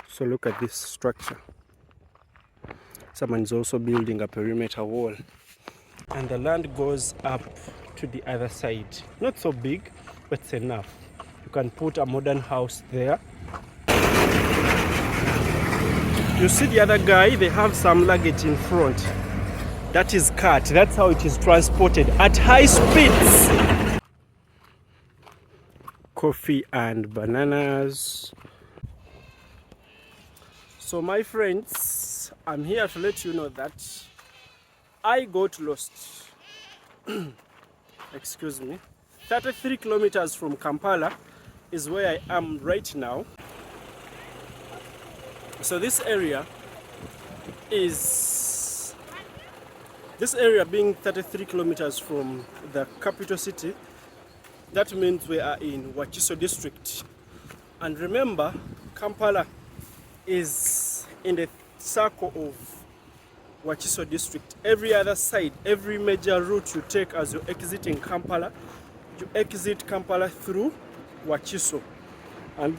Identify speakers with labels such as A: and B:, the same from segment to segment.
A: So look at this structure. Someone's also building a perimeter wall. And the land goes up to the other side. Not so big, but it's enough. You can put a modern house there. You see the other guy, they have some luggage in front. That is cart. That's how it is transported at high speeds. Coffee and bananas. So my friends, I'm here to let you know that I got lost. Excuse me. 33 kilometers from Kampala is where I am right now. So this area being 33 kilometers from the capital city, that means we are in Wakiso district. And remember, Kampala is in the circle of Wakiso district. Every other side, every major route you take as you're exiting Kampala, you exit Kampala through Wakiso. And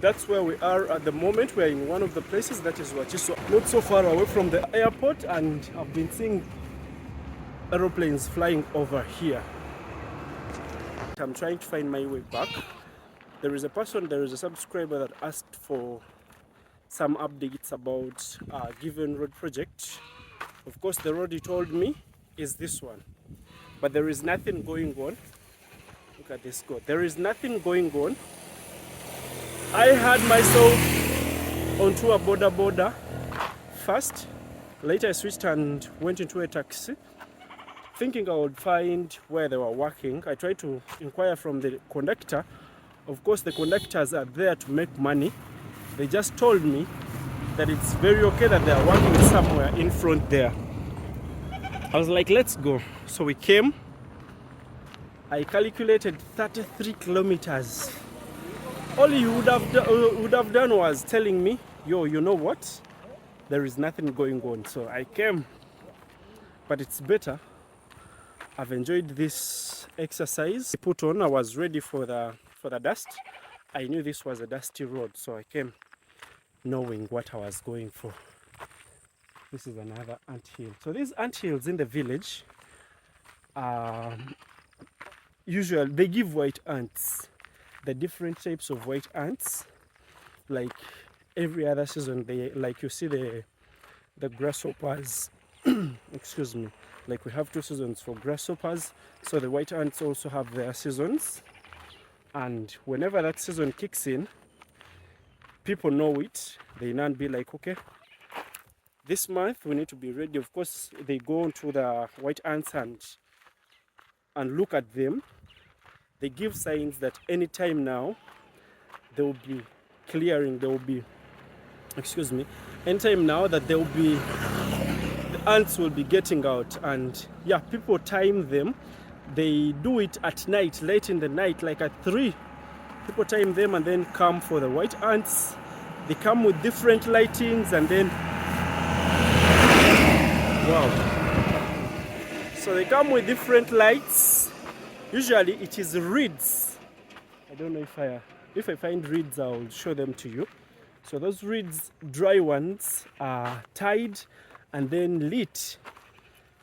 A: that's where we are at the moment. We're in one of the places, that is Wakiso. Not so far away from the airport, and I've been seeing aeroplanes flying over here. I'm trying to find my way back. There is a subscriber that asked for some updates about a given road project. Of course, the road he told me is this one, but there is nothing going on. Look at this God. There is nothing going on. I had myself onto a border first. Later I switched and went into a taxi, thinking I would find where they were working. I tried to inquire from the conductor. Of course, the conductors are there to make money. They just told me that it's very okay that they are working somewhere in front there. I was like, let's go. So we came. I calculated 33 kilometers. All you would have done was telling me, yo, you know what? There is nothing going on. So I came, but it's better. I've enjoyed this exercise. I put on, I was ready for the dust. I knew this was a dusty road, so I came knowing what I was going for. This is another anthill. So these anthills in the village, usually they give white ants. The different types of white ants, like every other season, like you see the grasshoppers. Excuse me. Like we have 2 seasons for grasshoppers, so the white ants also have their seasons. And whenever that season kicks in, people know it. They now be like, okay, this month we need to be ready. Of course, they go to the white ants and look at them. They give signs that anytime now they will be clearing. Anytime now that the ants will be getting out. And yeah, people time them. They do it at night, late in the night, like at 3. People time them and then come for the white ants. They come with different lightings and then, wow. So they come with different lights. Usually it is reeds. I don't know if I find reeds, I'll show them to you. So those reeds, dry ones, are tied and then lit.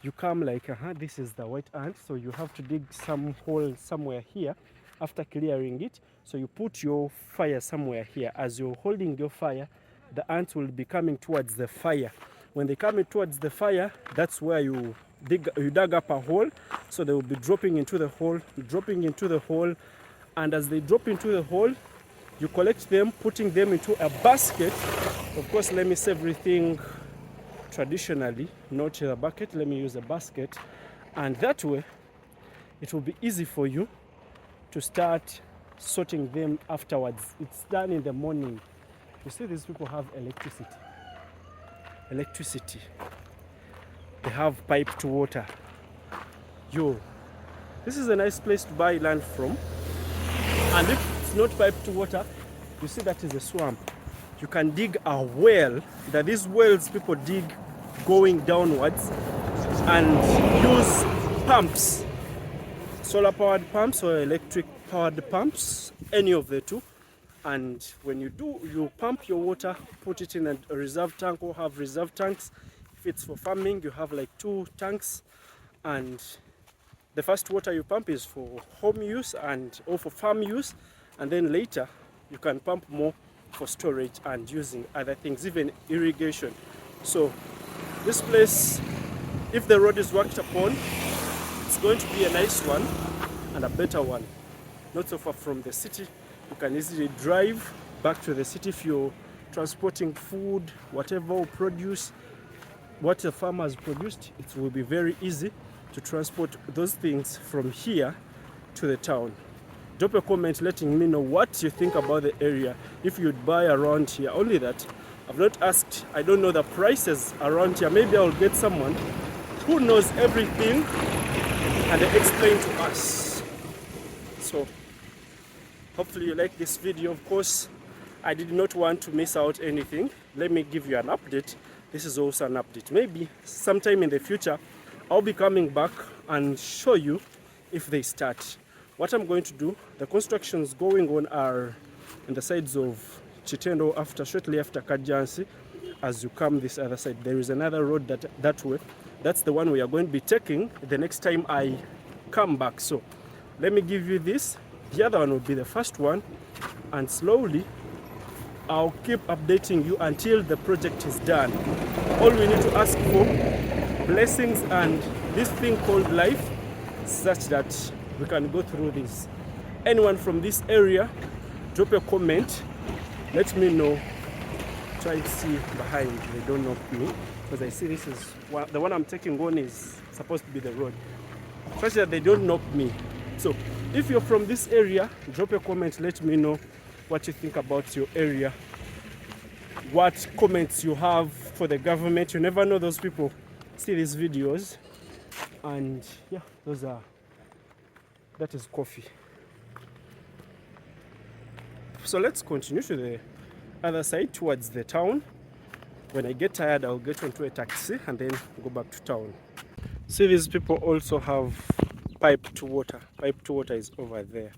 A: You come like, this is the white ant, so you have to dig some hole somewhere here after clearing it. So you put your fire somewhere here. As you're holding your fire, the ants will be coming towards the fire. When they come towards the fire, that's where you dug up a hole. So they will be dropping into the hole, and as they drop into the hole, you collect them, putting them into a basket. Of course, let me say everything traditionally, not a bucket. Let me use a basket. and that way it will be easy for you to start sorting them afterwards. It's done in the morning. You see, these people have electricity. They have piped water. This is a nice place to buy land from. And if it's not piped water, you see that is a swamp. You can dig a well. That these wells people dig going downwards, and use pumps, solar powered pumps or electric powered pumps, any of the two. And when you do, you pump your water, put it in a reserve tank, or have reserve tanks. If it's for farming, you have like 2 tanks, and the first water you pump is for home use or for farm use, and then later you can pump more for storage and using other things, even irrigation. So this place, if the road is worked upon, it's going to be a nice one and a better one. Not so far from the city. You can easily drive back to the city if you're transporting food, whatever produce, what the farmer has produced. It will be very easy to transport those things from here to the town. Drop a comment letting me know what you think about the area, if you'd buy around here. Only that, I've not asked, I don't know the prices around here. Maybe I'll get someone who knows everything and they explain to us. So hopefully you like this video. Of course, I did not want to miss out anything. Let me give you an update. This is also an update. Maybe sometime in the future I'll be coming back and show you if they start. What I'm going to do, the constructions going on are in the sides of Kitende, shortly after Kasanje. As you come this other side, there is another road that way. That's the one we are going to be taking the next time I come back. So let me give you this. The other one will be the first one, and slowly I'll keep updating you until the project is done. All we need to ask for, blessings and this thing called life, such that we can go through this. Anyone from this area, drop a comment, let me know. Try to see behind, they don't knock me, because I see this is the one I'm taking on is supposed to be the road, such that they don't knock me. So if you're from this area, drop a comment, let me know what you think about your area, what comments you have for the government. You never know, those people see these videos. And yeah, that is coffee. So let's continue to the other side towards the town. When I get tired, I'll get onto a taxi and then go back to town. See, these people also have piped water. Piped water is over there.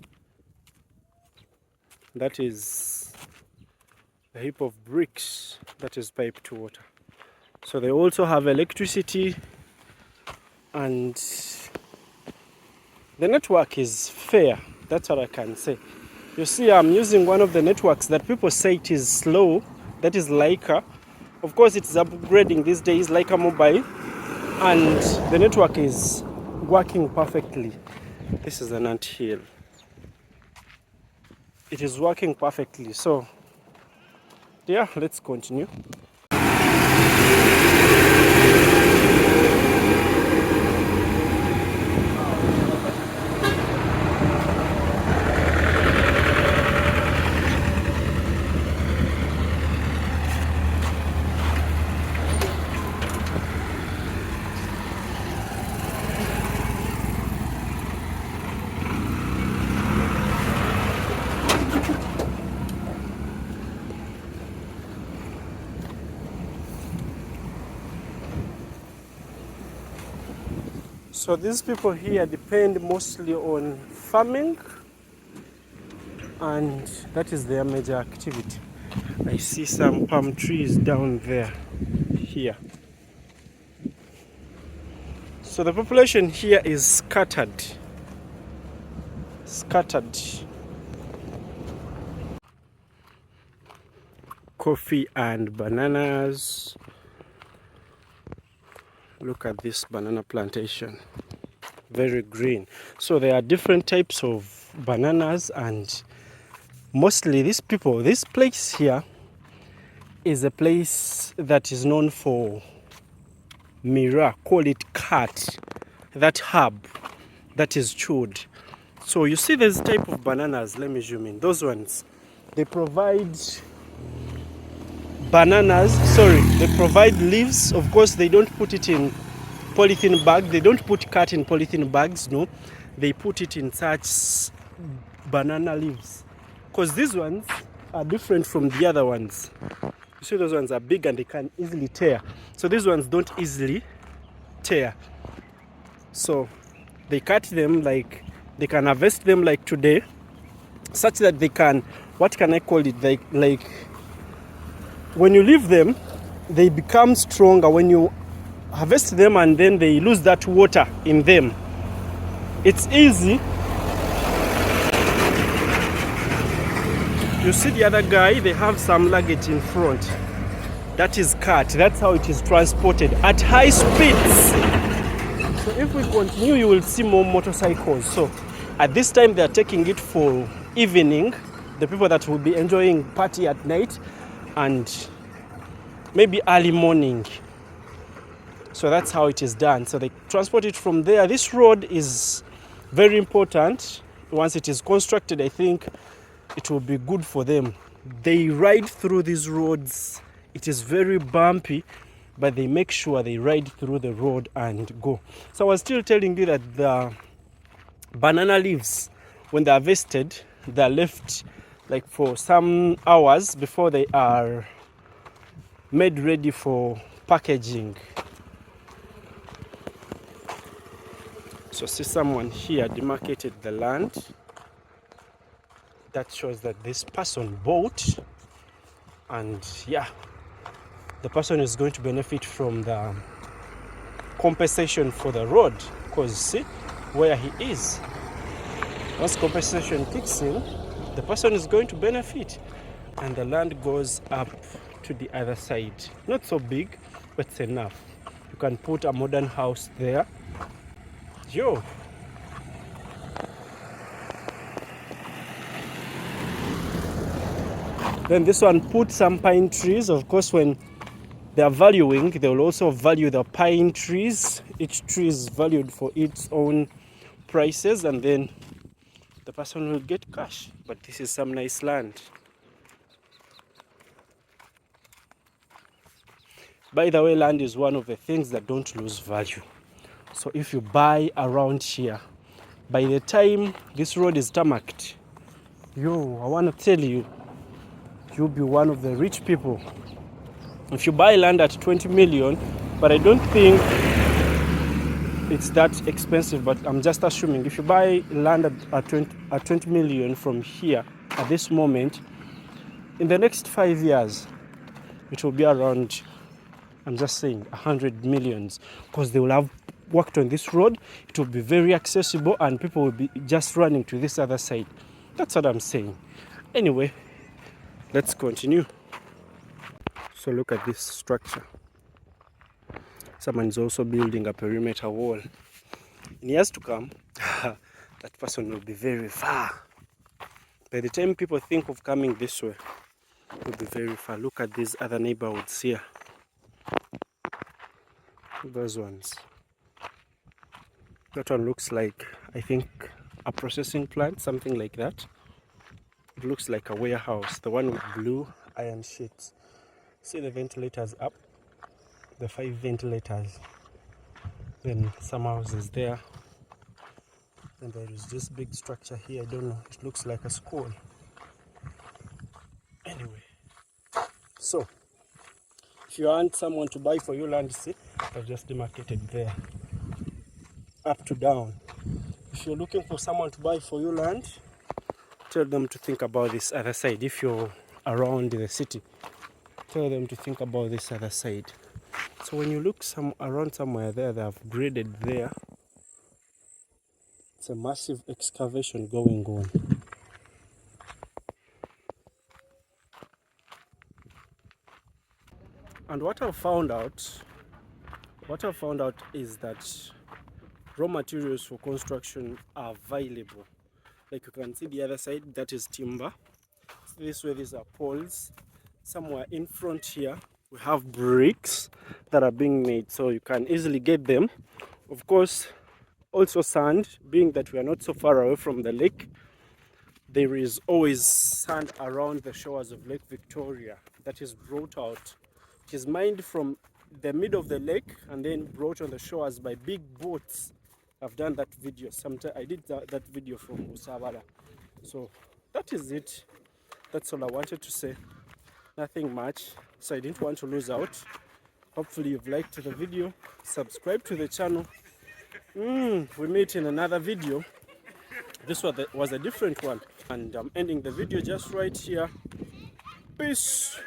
A: That is a heap of bricks. That is piped water. So they also have electricity, and the network is fair. That's what I can say. You see, I'm using one of the networks that people say it is slow. That is Leica. Of course, it's upgrading these days, Leica Mobile, and the network is working perfectly. This is an ant hill. It is working perfectly. So yeah, let's continue. So these people here depend mostly on farming, and that is their major activity. I see some palm trees down there, here. So the population here is scattered. Coffee and bananas. Look at this banana plantation, very green. So there are different types of bananas, and mostly these people, this place here is a place that is known for Mira, call it cat. that herb that is chewed. So you see this type of bananas, let me zoom in, those ones, they provide they provide leaves. Of course, they don't put it in polythene bag, they don't put cut in polythene bags, no, they put it in such banana leaves, because these ones are different from the other ones. You see, those ones are big and they can easily tear, so these ones don't easily tear. So they cut them, like they can harvest them like today, such that they can, what can I call it, like when you leave them they become stronger. When you harvest them and then they lose that water in them, it's easy. You see the other guy, they have some luggage in front that is cut. That's how it is transported at high speeds. So if we continue, you will see more motorcycles. So at this time they are taking it for evening, the people that will be enjoying party at night and maybe early morning. So that's how it is done. So they transport it from there. This road is very important. Once it is constructed, I think it will be good for them. They ride through these roads. It is very bumpy, but they make sure they ride through the road and go. So I was still telling you that the banana leaves, when they are harvested, they are left like for some hours before they are made ready for packaging. So see, someone here demarcated the land. That shows that this person bought, and yeah, the person is going to benefit from the compensation for the road, because see where he is. Once compensation kicks in, the person is going to benefit, and the land goes up to the other side. Not so big, but it's enough. You can put a modern house there. Yo. Then this one, put some pine trees. Of course, when they are valuing, they will also value the pine trees. Each tree is valued for its own prices, and then the person will get cash. But this is some nice land. By the way, land is one of the things that don't lose value. So if you buy around here, by the time this road is tarmacked, I want to tell you, you'll be one of the rich people. If you buy land at 20 million, but I don't think it's that expensive, but I'm just assuming, if you buy land at 20 million from here at this moment, in the next 5 years, it will be around, I'm just saying, 100 millions, because they will have worked on this road. It will be very accessible and people will be just running to this other side. That's what I'm saying. Anyway, let's continue. So look at this structure. Someone is also building a perimeter wall. In years to come, that person will be very far. By the time people think of coming this way, it will be very far. Look at these other neighborhoods here. Those ones. That one looks like, I think, a processing plant, something like that. It looks like a warehouse. The one with blue iron sheets. See the ventilators up? The 5 ventilators. Then some houses there. And there is this big structure here. I don't know. It looks like a school. Anyway. So, if you want someone to buy for your land, see, I've just demarcated there. Up to down. If you're looking for someone to buy for your land, tell them to think about this other side. If you're around the city, tell them to think about this other side. So when you look around somewhere there, they have graded there. It's a massive excavation going on. And what I've found out is that raw materials for construction are available. Like you can see the other side, that is timber. This way, these are poles. Somewhere in front here, we have bricks that are being made, so you can easily get them. Of course, also sand, being that we are not so far away from the lake. There is always sand around the shores of Lake Victoria that is brought out. It is mined from the middle of the lake and then brought on the shores by big boats. I've done that video sometime. I did that video from Usabala. So that is it. That's all I wanted to say. Nothing much. So I didn't want to lose out. Hopefully you've liked the video. Subscribe to the channel. We meet in another video. This was a different one. And I'm ending the video just right here. Peace.